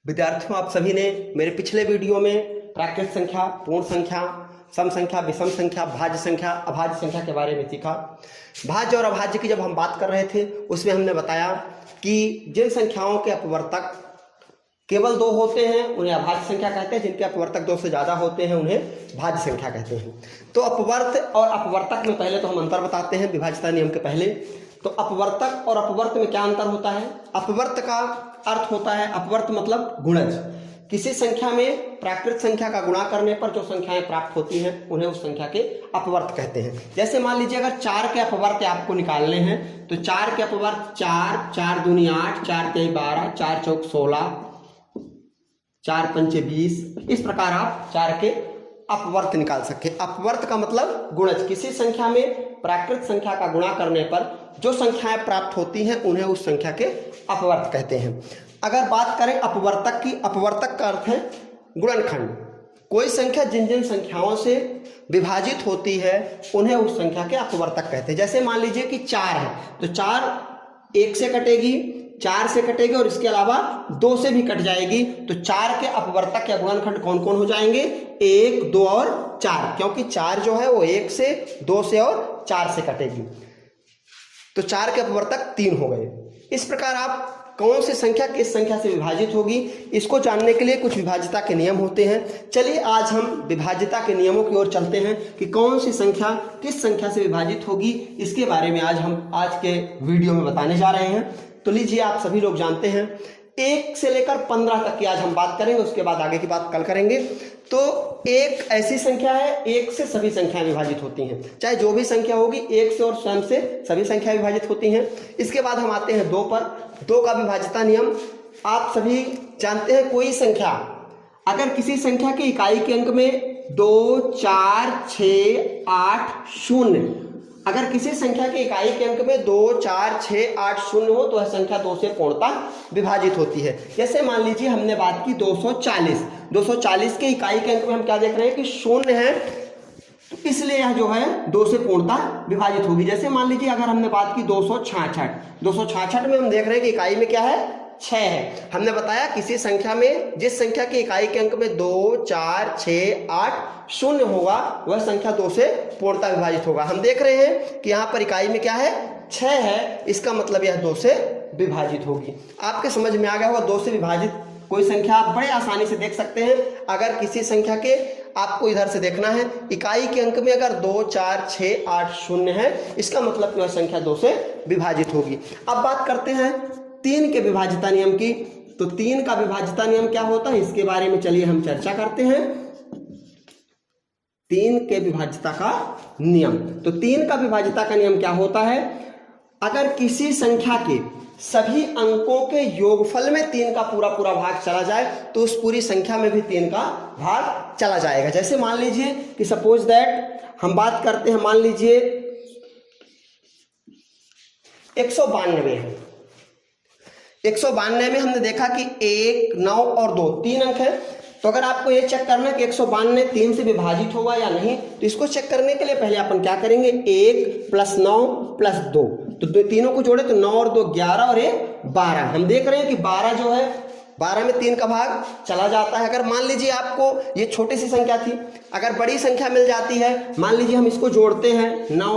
विद्यार्थियों, आप सभी ने मेरे पिछले वीडियो में प्राकृत संख्या, पूर्ण संख्या, सम संख्या, विषम संख्या, भाज्य संख्या, अभाज्य संख्या के बारे में सीखा। भाज्य और अभाज्य की जब हम बात कर रहे थे उसमें हमने बताया कि जिन संख्याओं के अपवर्तक केवल 2 होते हैं उन्हें अभाज्य संख्या कहते हैं, जिनके अपवर्तक 2 से ज़्यादा होते हैं उन्हें भाज्य संख्या कहते हैं। तो अपवर्त और अपवर्तक में पहले तो हम अंतर बताते हैं विभाज्यता नियम के पहले। तो अपवर्तक और अपवर्त में क्या अंतर होता है? अपवर्त का अर्थ होता है, अपवर्त मतलब गुणज। किसी संख्या में प्राकृत संख्या का गुणा करने पर जो संख्याएं प्राप्त होती हैं उन्हें उस संख्या के अपवर्त कहते हैं। जैसे मान लीजिए अगर 4 के अपवर्त आपको निकालने हैं तो 4 के अपवर्त 4, 4 दूनी 8, 4 तेई 12, 4 चौक 16, 4 पंचे 20, इस प्रकार आप 4 के अपवर्त निकाल सके। अपवर्त का मतलब गुणज। किसी संख्या में प्राकृत संख्या का गुणा करने पर जो संख्याएं प्राप्त होती हैं उन्हें उस संख्या के अपवर्त कहते हैं। अगर बात करें अपवर्तक की, अपवर्तक का अर्थ है गुणनखंड। कोई संख्या जिन जिन संख्याओं से विभाजित होती है उन्हें उस संख्या के अपवर्तक कहते हैं। जैसे मान लीजिए कि 4 है तो 4 1 से कटेगी, 4 से कटेगी और इसके अलावा 2 से भी कट जाएगी। तो 4 के अपवर्तक या गुणनखंड कौन कौन हो जाएंगे? 1, 2 और 4, क्योंकि 4 जो है वो 1 से, 2 से और 4 से कटेगी। तो 4 के अपवर्तक 3 हो गए। इस प्रकार आप कौन सी संख्या किस संख्या से विभाजित होगी इसको जानने के लिए कुछ विभाज्यता के नियम होते हैं। चलिए आज हम विभाज्यता के नियमों की ओर चलते हैं कि कौन सी संख्या किस संख्या से विभाजित होगी, इसके बारे में आज हम आज के वीडियो में बताने जा रहे हैं। तो लीजिए, आप सभी लोग जानते हैं 1 से लेकर 15 तक की आज हम बात करेंगे, उसके बाद आगे की बात कल करेंगे। तो 1 ऐसी संख्या है, 1 से सभी संख्याएं विभाजित होती हैं, चाहे जो भी संख्या होगी 1 से और स्वयं से सभी संख्याएं विभाजित होती हैं। इसके बाद हम आते हैं 2 पर। 2 का विभाज्यता नियम आप सभी जानते हैं। कोई संख्या अगर किसी संख्या के इकाई के अंक में 2, 4, 6, 8, 0, अगर किसी संख्या के इकाई के अंक में 2, 4, 6, 8, 0 हो तो वह संख्या 2 से पूर्णतः विभाजित होती है। जैसे मान लीजिए हमने बात की 240। 240 के इकाई के अंक में हम क्या देख रहे हैं कि 0 है, तो इसलिए यह जो है 2 से पूर्णतः विभाजित होगी। जैसे मान लीजिए अगर हमने बात की 266। 266 में हम देख रहे हैं कि इकाई में क्या है? 6 है। हमने बताया किसी संख्या में जिस संख्या की इकाई के अंक में 2, 4, 6, 8, 0 होगा वह संख्या 2 से पूर्णतः विभाजित होगा। हम देख रहे हैं कि यहाँ पर इकाई में क्या है? 6 है, इसका मतलब यह 2 से विभाजित होगी। आपके समझ में आ गया होगा 2 से विभाजित कोई संख्या आप बड़े आसानी से देख सकते हैं। अगर किसी संख्या के, आपको इधर से देखना है, इकाई के अंक में अगर 2, 4, 6, 8, 0 है, इसका मतलब वह संख्या 2 से विभाजित होगी। अब बात करते हैं 3 के विभाज्यता नियम की। तो 3 का विभाज्यता नियम क्या होता है इसके बारे में चलिए हम चर्चा करते हैं। 3 के विभाज्यता का नियम। तो 3 का विभाज्यता का नियम क्या होता है? अगर किसी संख्या के सभी अंकों के योगफल में 3 का पूरा पूरा भाग चला जाए तो उस पूरी संख्या में भी 3 का भाग चला जाएगा। जैसे मान लीजिए कि सपोज दैट हम बात करते हैं, मान लीजिए 192 है। 192 में हमने देखा कि 1, 9 और 2 3 अंक है। तो अगर आपको ये चेक करना है कि 192 3 से विभाजित होगा या नहीं, तो इसको चेक करने के लिए पहले अपन क्या करेंगे? 1 + 9 + 2, तो तीनों को जोड़े तो 9 और 2 11 और 1 12। हम देख रहे हैं कि 12 जो है 12 में 3 का भाग चला जाता है। अगर मान लीजिए आपको ये छोटी सी संख्या थी, अगर बड़ी संख्या मिल जाती है, मान लीजिए हम इसको जोड़ते हैं 9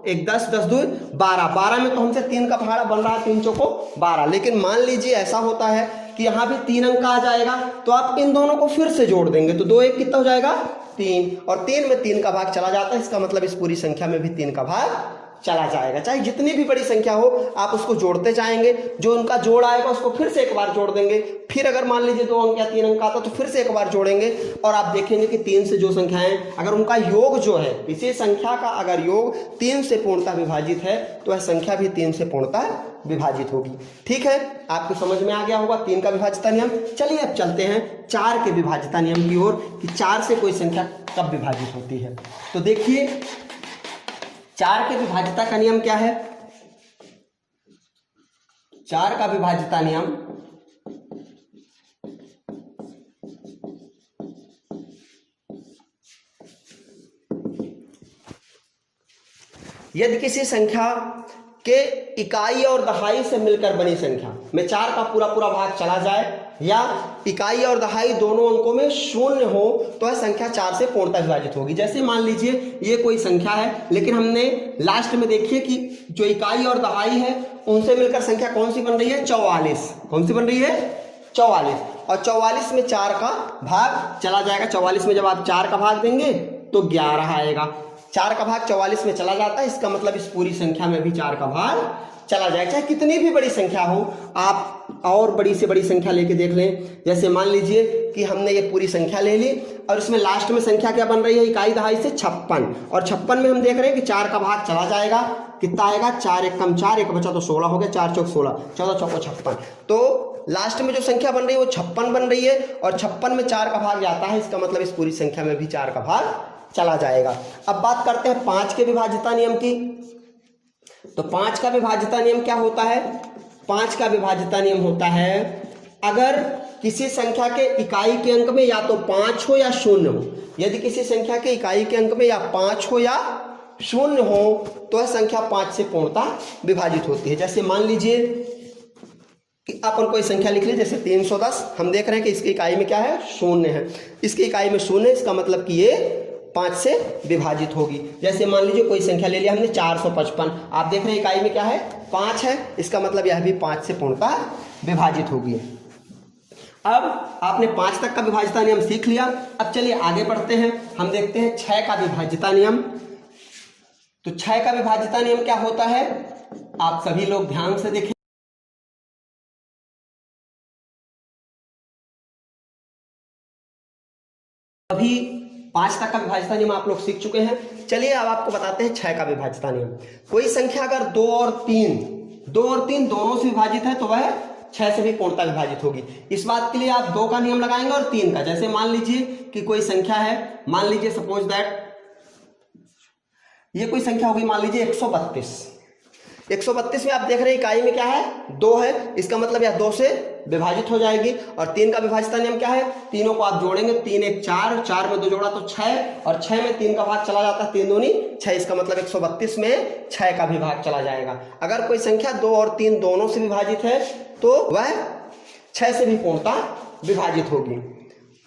1 10 10 2 12। 12 में तो हमसे 3 का भाड़ा बन रहा है, 3 चौको 12। लेकिन मान लीजिए ऐसा होता है कि यहाँ भी 3 अंक आ जाएगा, तो आप इन दोनों को फिर से जोड़ देंगे तो 2 1 कितना हो जाएगा? 3, और 3 में 3 का भाग चला जाता है। इसका मतलब इस पूरी संख्या में भी 3 का भाग चला जाएगा। चाहे जितनी भी बड़ी संख्या हो आप उसको जोड़ते जाएंगे, जो उनका जोड़ आएगा उसको फिर से एक बार जोड़ देंगे। फिर अगर मान लीजिए 2 अंक या 3 अंक आता तो फिर से एक बार जोड़ेंगे, और आप देखेंगे कि 3 से जो संख्याएं अगर उनका योग जो है, किसी संख्या का अगर योग 3 से पूर्णतः विभाजित है तो वह संख्या भी 3 से पूर्णतः विभाजित होगी। ठीक है, आपको समझ में आ गया होगा 3 का विभाज्यता नियम। चलिए अब चलते हैं 4 के विभाज्यता नियम की ओर कि 4 से कोई संख्या कब विभाजित होती है। तो देखिए 4 के विभाज्यता का नियम क्या है? 4 का विभाज्यता नियम यदि किसी संख्या के इकाई और दहाई से मिलकर बनी संख्या में 4 का पूरा पूरा भाग चला जाए या इकाई और दहाई दोनों अंकों में शून्य हो तो यह संख्या 4 से पूर्णतः विभाजित होगी। जैसे मान लीजिए ये कोई संख्या है, लेकिन हमने लास्ट में देखिए कि जो इकाई और दहाई है उनसे मिलकर संख्या कौन सी बन रही है, 44। कौन सी बन रही है, 44। और 44 में 4 का भाग चला जाएगा। 44 में जब आप 4 का भाग देंगे तो 11 आएगा। 4 का भाग 44 में चला जाता है, इसका मतलब इस पूरी संख्या में भी 4 का भाग चला जाएगा। चाहे कितनी भी बड़ी संख्या हो, आप और बड़ी से बड़ी संख्या लेके देख लें। जैसे मान लीजिए कि हमने ये पूरी संख्या ले ली और इसमें लास्ट में संख्या क्या बन रही है, इकाई दहाई से 56, और 56 में हम देख रहे हैं कि 4 का भाग चला जाएगा। कितना आएगा, 4 एक कम 4, एक बचा तो 16 हो गया, 4 चौक 16, 14 चौको 56। तो लास्ट में जो संख्या बन रही है वो 56 बन रही है, और 56 में 4 का भाग जाता है, इसका मतलब इस पूरी संख्या में भी 4 का भाग चला जाएगा। अब बात करते हैं 5 के विभाज्यता नियम की। तो 5 का विभाज्यता नियम क्या होता है, 5 का विभाज्यता नियम होता है अगर किसी संख्या के इकाई के अंक में या तो 5 हो या 0 हो। यदि किसी संख्या के इकाई के अंक में या 5 हो या 0 हो तो यह संख्या 5 से पूर्णतः विभाजित होती है। जैसे मान लीजिए कि अपन कोई संख्या लिख ली, जैसे 310, हम देख रहे हैं कि इसकी इकाई में क्या है, 0 है। इसकी इकाई में 0 है, इसका मतलब कि ये 5 से विभाजित होगी। जैसे मान लीजिए कोई संख्या ले लिया हमने 455, आप देख रहे हैं इकाई में क्या है, 5 है, इसका मतलब यह भी 5 से पूर्णतः विभाजित होगी। अब आपने 5 तक का विभाज्यता नियम सीख लिया। अब चलिए आगे बढ़ते हैं, हम देखते हैं 6 का विभाज्यता नियम। तो 6 का विभाज्यता नियम क्या होता है, आप सभी लोग ध्यान से देखें। अभी 5 तक का विभाज्यता नियम आप लोग सीख चुके हैं। चलिए अब आपको बताते हैं 6 का विभाज्यता नियम। कोई संख्या अगर 2 और 3 दोनों से विभाजित है तो वह 6 से भी पूर्णतः विभाजित होगी। इस बात के लिए आप 2 का नियम लगाएंगे और 3 का। जैसे मान लीजिए कि कोई संख्या है, मान लीजिए सपोज दैट ये कोई संख्या होगी, मान लीजिए 132 में आप देख रहे हैं इकाई में क्या है, 2 है, इसका मतलब यह 2 से विभाजित हो जाएगी। और 3 का विभाज्यता नियम क्या है, तीनों को आप जोड़ेंगे, 3 एक 4, 4 में 2 जोड़ा तो 6, और 6 में 3 का भाग चला जाता है, 3 दूनी 6, इसका मतलब 132 में 6 का भी भाग चला जाएगा। अगर कोई संख्या 2 और 3 दोनों से विभाजित है तो वह 6 से भी पूर्णतः विभाजित होगी।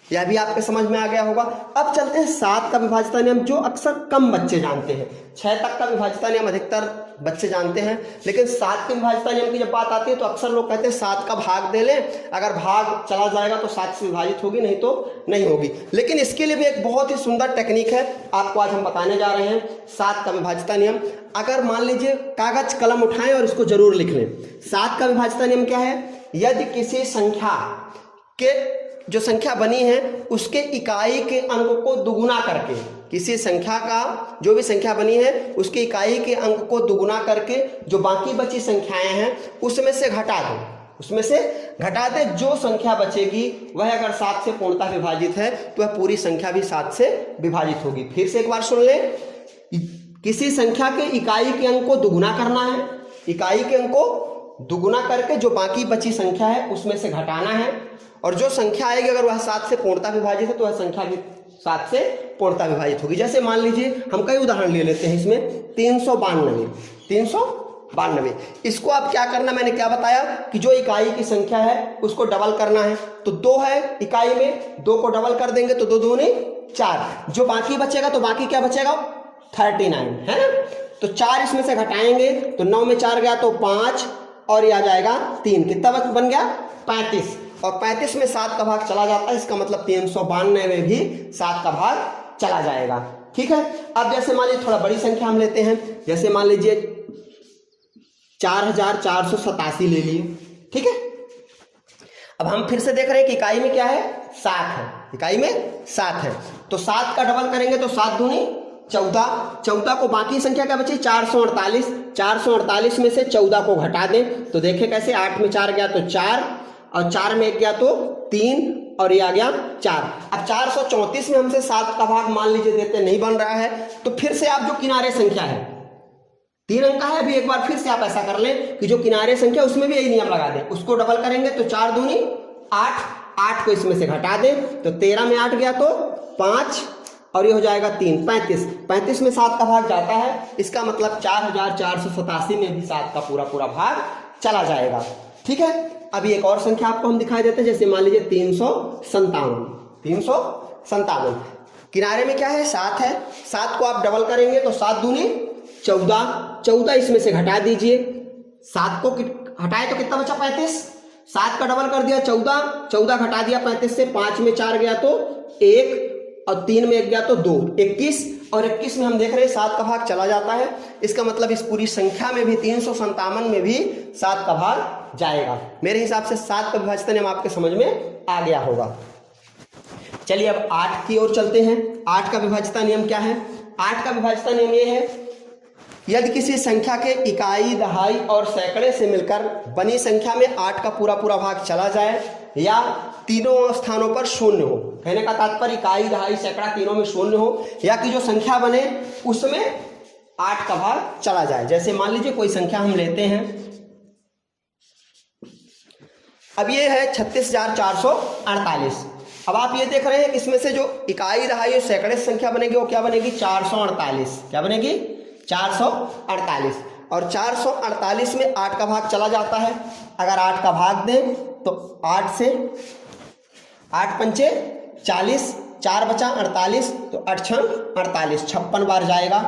यह भी आपके समझ में आ गया होगा। अब चलते हैं 7 का विभाज्यता नियम, जो अक्सर कम बच्चे जानते हैं। 6 तक का विभाज्यता नियम अधिकतर बच्चे जानते हैं, लेकिन 7 के विभाज्यता नियम की जब बात आती है तो अक्सर लोग कहते हैं 7 का भाग दे लें, अगर भाग चला जाएगा तो 7 से विभाजित होगी, नहीं तो नहीं होगी। लेकिन इसके लिए भी एक बहुत ही सुंदर टेक्निक है, आपको आज हम बताने जा रहे हैं 7 का विभाज्यता नियम। अगर मान लीजिए कागज कलम उठाएं और इसको जरूर लिख लें। 7 का विभाज्यता नियम क्या है, यदि किसी संख्या के जो संख्या बनी है उसके इकाई के अंक को दुगुना करके, किसी संख्या का जो भी संख्या बनी है उसके इकाई के अंक को दुगुना करके जो बाकी बची संख्याएं हैं उसमें से घटा दे, जो संख्या बचेगी वह अगर 7 से पूर्णतः विभाजित है तो वह पूरी संख्या भी 7 से विभाजित होगी। फिर से एक बार सुन लें, किसी संख्या के इकाई के अंक को दुगुना करना है, इकाई के अंक को दुगुना करके जो बाकी बची संख्या है उसमें से घटाना है, और जो संख्या आएगी अगर वह 7 से पूर्णतः विभाजित है तो वह संख्या भी 7 से पूर्णतः विभाजित होगी। जैसे मान लीजिए हम कई उदाहरण ले लेते हैं इसमें, 392, इसको आप क्या करना, मैंने क्या बताया कि जो इकाई की संख्या है उसको डबल करना है। तो 2 है इकाई में, 2 को डबल कर देंगे तो 2 दूनी 4, जो बाकी बचेगा तो बाकी क्या बचेगा, 39 है ना। तो 4 इसमें से घटाएंगे तो 9 में 4 गया तो 5, और यह आ जाएगा 3, कितना बन गया 35, और 35 में 7 का भाग चला जाता है, इसका मतलब 392 में भी 7 का भाग चला जाएगा। ठीक है। अब जैसे मान लीजिए थोड़ा बड़ी संख्या हम लेते हैं, जैसे मान लीजिए 4487 ले लिए। ठीक है। अब हम फिर से देख रहे हैं कि इकाई में क्या है, 7 है, इकाई में 7 है, तो 7 का डबल करेंगे तो 7 दूनी 14 को बाकी संख्या क्या बची, 448 में से 14 को घटा दें तो देखें कैसे, 8 में 4 गया तो 4, और 4 में 1 गया तो 3, और ये आ गया 4। अब 434 में हमसे 7 का भाग मान लीजिए देते नहीं बन रहा है, तो फिर से आप जो किनारे संख्या है 3 अंक का है, अभी एक बार फिर से आप ऐसा कर लें कि जो किनारे संख्या उसमें भी यही नियम लगा दें, उसको डबल करेंगे तो 4 दूनी 8 को इसमें से घटा दें तो 13 में 8 गया तो 5, और ये हो जाएगा 3, 35। 35 में 7 का भाग जाता है, इसका मतलब 4487 में भी 7 का पूरा पूरा भाग चला जाएगा। ठीक है, अभी एक और संख्या आपको हम दिखाई देते हैं, जैसे मान लीजिए 357। 357 किनारे में क्या है, 7 है। 7 को आप डबल करेंगे तो 7 दूनी 14, 14 इसमें से घटा दीजिए। 7 को हटाए तो कितना बचा, 35। 7 का डबल कर दिया 14, 14 घटा दिया 35 से, 5 में 4 गया तो 1 और 3 में 1 गया तो 2, 21। और 21 में हम देख रहे हैं 7 का भाग चला जाता है, इसका मतलब इस पूरी संख्या में भी 357 में भी 7 का भाग जाएगा। मेरे हिसाब से 7 का विभाज्यता नियम आपके समझ में आ गया होगा। चलिए अब 8 की ओर चलते हैं। 8 का विभाज्यता नियम क्या है? 8 का विभाज्यता नियम ये है, यदि किसी संख्या के इकाई, दहाई और सैकड़े से मिलकर बनी संख्या में 8 का पूरा पूरा भाग चला जाए या तीनों स्थानों पर शून्य हो। कहने का तात्पर्य इकाई, दहाई, सैकड़ा तीनों में शून्य हो, या कि जो संख्या बने उसमें 8 का भाग चला जाए। जैसे मान लीजिए कोई संख्या हम लेते हैं, अब ये है 36,448। अब आप ये देख रहे हैं इसमें से जो इकाई, दहाई और सैकड़े संख्या बनेगी वो क्या बनेगी, 448। क्या बनेगी, 448। और 448 में 8 का भाग चला जाता है। अगर 8 का भाग दें तो 8 से 8 पंचे 40, 4 बचा 48, तो 8 छंग 48, 56 बार जाएगा,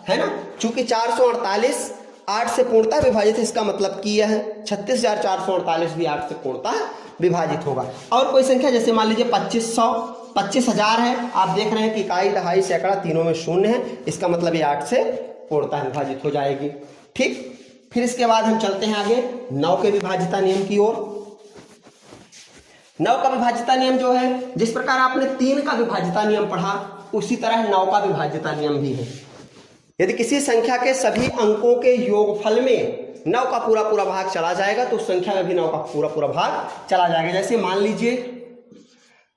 है ना। चूंकि 448 8 से पूर्णतः विभाजित है, इसका मतलब कि यह है 36,448 भी 8 से पूर्णतः विभाजित होगा। और कोई संख्या जैसे मान लीजिए 2500, 25,000 है, आप देख रहे हैं कि इकाई, दहाई, सैकड़ा तीनों में शून्य है, इसका मतलब ये 8 से पूर्णतः विभाजित हो जाएगी। ठीक, फिर इसके बाद हम चलते हैं आगे 9 के विभाज्यता नियम की ओर। 9 का विभाज्यता नियम जो है, जिस प्रकार आपने 3 का विभाज्यता नियम पढ़ा उसी तरह 9 का विभाज्यता नियम भी है। यदि किसी संख्या के सभी अंकों के योगफल में 9 का पूरा पूरा भाग चला जाएगा तो उस संख्या में भी 9 का पूरा पूरा भाग चला जाएगा। जैसे मान लीजिए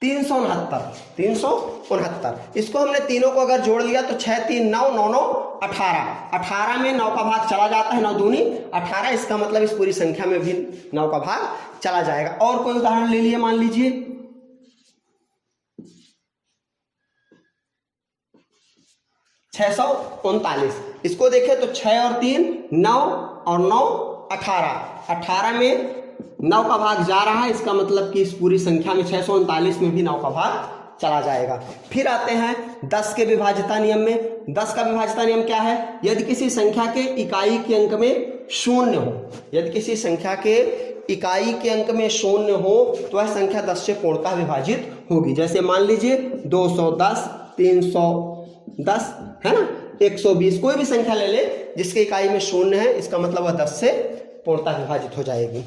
369, इसको हमने तीनों को अगर जोड़ लिया तो 6 3 9 9 9 18, 18 में 9 का भाग चला जाता है, 9 दूनी 18, इसका मतलब इस पूरी संख्या में भी 9 का भाग चला जाएगा। और कोई उदाहरण ले लिए, मान लीजिए 639, इसको देखें तो 6 और 3 9 और 9 18, 18 में 9 का भाग जा रहा है, इसका मतलब कि इस पूरी संख्या में 639 में भी 9 का भाग चला जाएगा। फिर आते हैं 10 के विभाज्यता नियम में। 10 का विभाज्यता नियम क्या है? यदि किसी संख्या के इकाई के अंक में शून्य हो, यदि किसी संख्या के इकाई के अंक में शून्य हो तो वह संख्या 10 से पूर्णतः विभाजित होगी। जैसे मान लीजिए 210, 310, है ना, 120, कोई भी संख्या ले ले जिसके इकाई में शून्य है, इसका मतलब वह 10 से पूर्णतः विभाजित हो जाएगी।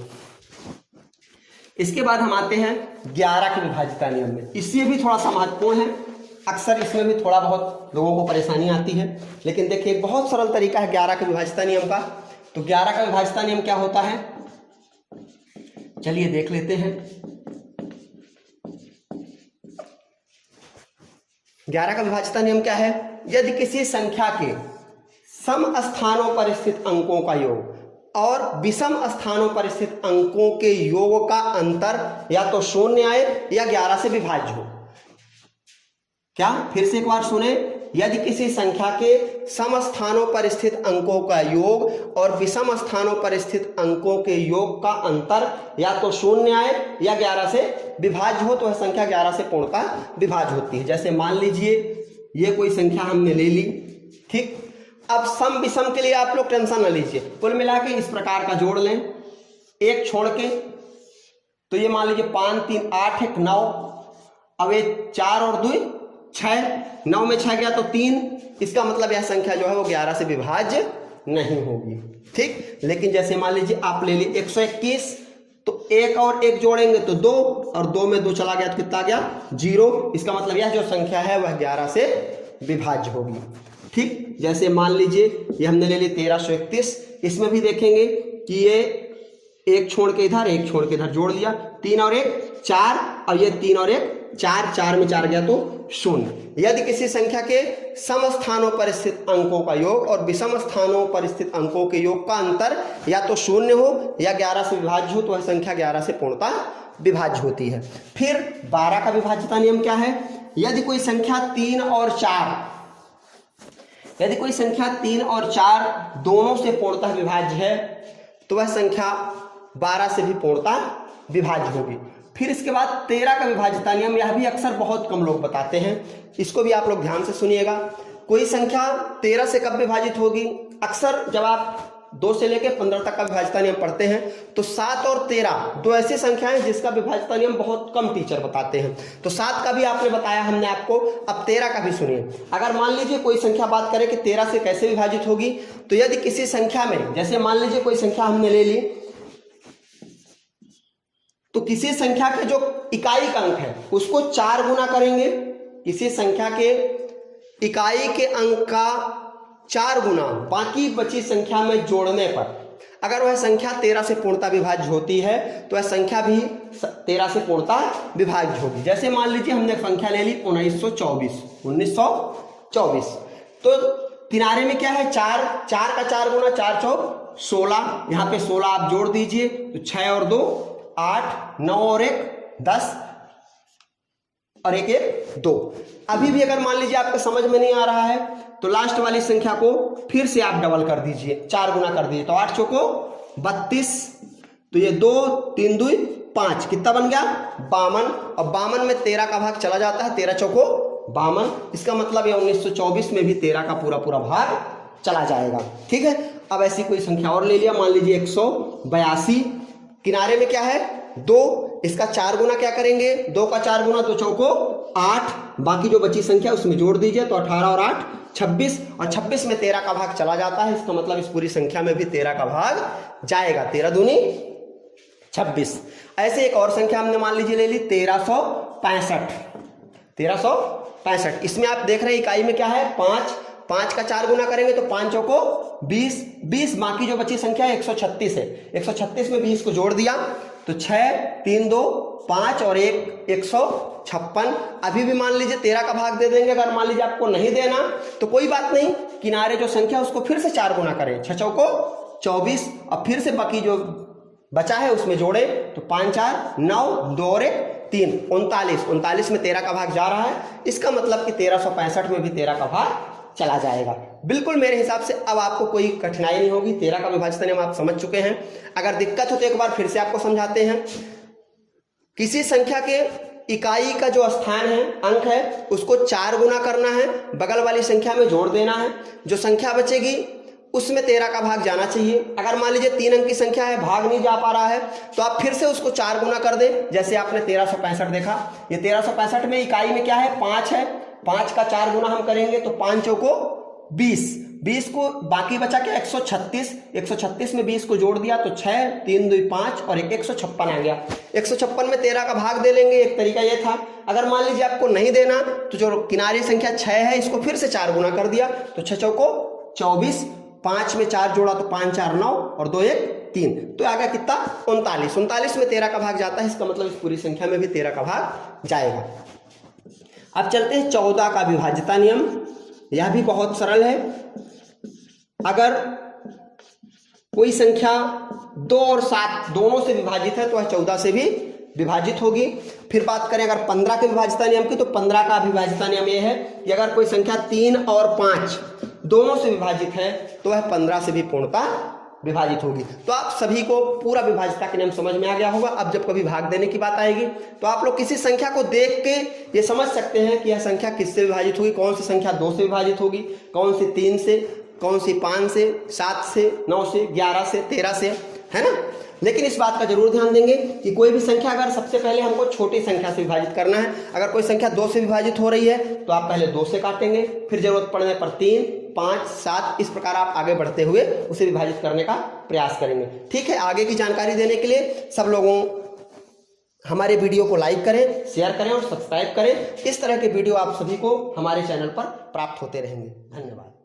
इसके बाद हम आते हैं 11 के विभाज्यता नियम में। इससे भी थोड़ा सा महत्वपूर्ण है, अक्सर इसमें भी थोड़ा बहुत लोगों को परेशानी आती है, लेकिन देखिए एक बहुत सरल तरीका है 11 के विभाज्यता नियम का। तो 11 का विभाज्यता नियम क्या होता है, चलिए देख लेते हैं। 11 का विभाज्यता नियम क्या है? यदि किसी संख्या के सम स्थानों पर स्थित अंकों का योग और विषम स्थानों पर स्थित अंकों के योग का अंतर या तो शून्य आए या 11 से विभाज्य हो। क्या, फिर से एक बार सुने, यदि किसी संख्या के सम स्थानों पर स्थित अंकों का योग और विषम स्थानों पर स्थित अंकों के योग का अंतर या तो शून्य आए या 11 से विभाज्य हो तो वह संख्या 11 से पूर्णतः विभाज्य होती है। जैसे मान लीजिए ये कोई संख्या हमने ले ली, ठीक। अब सम विषम के लिए आप लोग टेंशन न लीजिए, कुल मिला के इस प्रकार का जोड़ लें, एक छोड़ के, तो ये मान लीजिए 5 3 8 1 9, अब ये 4 और 2 6, 9 में 6 गया तो 3, इसका मतलब यह संख्या जो है वो 11 से विभाज्य नहीं होगी, ठीक। लेकिन जैसे मान लीजिए आप ले लिए 121, तो 1 और 1 जोड़ेंगे तो 2, और 2 में 2 चला गया तो कितना गया, 0, इसका मतलब यह जो संख्या है वह 11 से विभाज्य होगी, ठीक। जैसे मान लीजिए ये हमने ले ली 1331, इसमें भी देखेंगे कि ये एक छोड़ के इधर, एक छोड़ के इधर जोड़ लिया, 3 और 1 4, और ये 3 और 1 4, 4 में 4 गया तो 0। यदि किसी संख्या के सम स्थानों पर स्थित अंकों का योग और विषम स्थानों पर स्थित अंकों के योग का अंतर या तो शून्य हो या 11 से विभाज्य हो तो वह संख्या 11 से पूर्णतः विभाज्य होती है। फिर 12 का विभाज्यता नियम क्या है? यदि कोई संख्या 3 और 4, यदि कोई संख्या 3 और 4 दोनों से पूर्णतः विभाज्य है तो वह संख्या 12 से भी पूर्णतः विभाज्य होगी। फिर इसके बाद 13 का विभाज्यता नियम, यह भी अक्सर बहुत कम लोग बताते हैं, इसको भी आप लोग ध्यान से सुनिएगा। कोई संख्या 13 से कब विभाजित होगी? अक्सर जब आप 2 से लेकर 15 तक का विभाज्यता नियम पढ़ते हैं तो 7 और 13 दो ऐसी संख्याएं जिसका विभाज्यता नियम बहुत कम टीचर बताते हैं। तो 7 का भी आपने बताया हमने आपको, अब 13 का भी सुनिए। अगर मान लीजिए कोई संख्या बात करें कि 13 से कैसे विभाजित होगी, तो यदि किसी संख्या में, जैसे मान लीजिए कोई संख्या हमने ले ली, तो किसी संख्या के जो इकाई का अंक है उसको 4 गुना करेंगे, किसी संख्या के इकाई के अंक का 4 गुना बाकी बची संख्या में जोड़ने पर अगर वह संख्या 13 से पूर्णतः विभाज्य होती है तो वह संख्या भी 13 से पूर्णतः विभाज्य होगी। जैसे मान लीजिए हमने संख्या ले ली 1924, तो किनारे में क्या है 4, 4 का 4 गुना 4 चौक 16, यहाँ पे 16 आप जोड़ दीजिए तो 6 और 2 8, 9 और 1 10 और 1 1 2। अभी भी अगर मान लीजिए आपको समझ में नहीं आ रहा है तो लास्ट वाली संख्या को फिर से आप डबल कर दीजिए, 4 गुना कर दीजिए, तो 8 चौको 32, तो ये 2 3 2 5, कितना बन गया 52। और 52 में 13 का भाग चला जाता है, 13 चौको 52, इसका मतलब ये 1924 में भी 13 का पूरा पूरा भाग चला जाएगा। ठीक है, अब ऐसी कोई संख्या और ले लिया, मान लीजिए 182, किनारे में क्या है 2, इसका 4 गुना क्या करेंगे, 2 का 4 गुना 2 चौको 8, बाकी जो बची संख्या उसमें जोड़ दीजिए तो 18 और 8 26, और 26 में 13 का भाग चला जाता है, इसका मतलब इस पूरी संख्या में भी 13 का भाग जाएगा, 13 दूनी 26। ऐसे एक और संख्या हमने मान लीजिए ले ली 1365, इसमें आप देख रहे हैं इकाई में क्या है 5, 5 का 4 गुना करेंगे तो 5 चौको 20, 20 बाकी जो बची संख्या 136 है, 136 में 20 को जोड़ दिया तो 6 3 2 5 और 1 156। अभी भी मान लीजिए 13 का भाग दे देंगे, अगर मान लीजिए आपको नहीं देना तो कोई बात नहीं, किनारे जो संख्या उसको फिर से 4 गुना करें, 6 चौको 24, और फिर से बाकी जो बचा है उसमें जोड़े तो 5 4 9 2 और 1 3 39 में 13 का भाग जा रहा है, इसका मतलब कि 1365 में भी 13 का भाग चला जाएगा। बिल्कुल मेरे हिसाब से अब आपको कोई कठिनाई नहीं होगी, 13 का विभाज्यता नियम आप समझ चुके हैं। अगर दिक्कत हो तो एक बार फिर से आपको समझाते हैं। किसी संख्या के इकाई का जो स्थान है, अंक है, उसको 4 गुना करना है, बगल वाली संख्या में जोड़ देना है, जो संख्या बचेगी उसमें 13 का भाग जाना चाहिए। अगर मान लीजिए 3 अंक की संख्या है, भाग नहीं जा पा रहा है, तो आप फिर से उसको 4 गुना कर दें, जैसे आपने 1365 देखा। ये 1365 में इकाई में क्या है 5 है, 5 का 4 गुना हम करेंगे तो 5 चौको 20, 20 को बाकी बचा के 136, 136 में 20 को जोड़ दिया तो 6 3 2 5 और 156 आ गया। 156 में 13 का भाग दे लेंगे, एक तरीका ये था। अगर मान लीजिए आपको नहीं देना तो जो किनारी संख्या 6 है इसको फिर से 4 गुना कर दिया तो 6 चौको 24, 5 में 4 जोड़ा तो 5 4 9 और 2 1 3, तो आ गया कितना 39 में 13 का भाग जाता है, इसका मतलब इस पूरी संख्या में भी 13 का भाग जाएगा। अब चलते हैं 14 का विभाज्यता नियम। यह भी बहुत सरल है। अगर कोई संख्या 2 और 7 दोनों से विभाजित है तो वह 14 से भी विभाजित होगी। फिर बात करें अगर 15 के विभाज्यता नियम की, तो 15 का विभाज्यता नियम यह है कि अगर कोई संख्या 3 और 5 दोनों से विभाजित है तो वह 15 से भी पूर्णतः विभाजित होगी। तो आप सभी को पूरा विभाज्यता के नियम समझ में आ गया होगा। अब जब कभी भाग देने की बात आएगी तो आप लोग किसी संख्या को देख के ये समझ सकते हैं कि यह संख्या किससे विभाजित होगी, कौन सी संख्या 2 से विभाजित होगी, कौन सी 3 से, कौन सी 5 से, 7 से, 9 से, 11 से, 13 से, है ना। लेकिन इस बात का जरूर ध्यान देंगे कि कोई भी संख्या अगर सबसे पहले हमको छोटी संख्या से विभाजित करना है, अगर कोई संख्या 2 से विभाजित हो रही है तो आप पहले 2 से काटेंगे, फिर जरूरत पड़ने पर 3 5 7, इस प्रकार आप आगे बढ़ते हुए उसे विभाजित करने का प्रयास करेंगे। ठीक है, आगे की जानकारी देने के लिए सब लोगों हमारे वीडियो को लाइक करें, शेयर करें और सब्सक्राइब करें। इस तरह के वीडियो आप सभी को हमारे चैनल पर प्राप्त होते रहेंगे। धन्यवाद।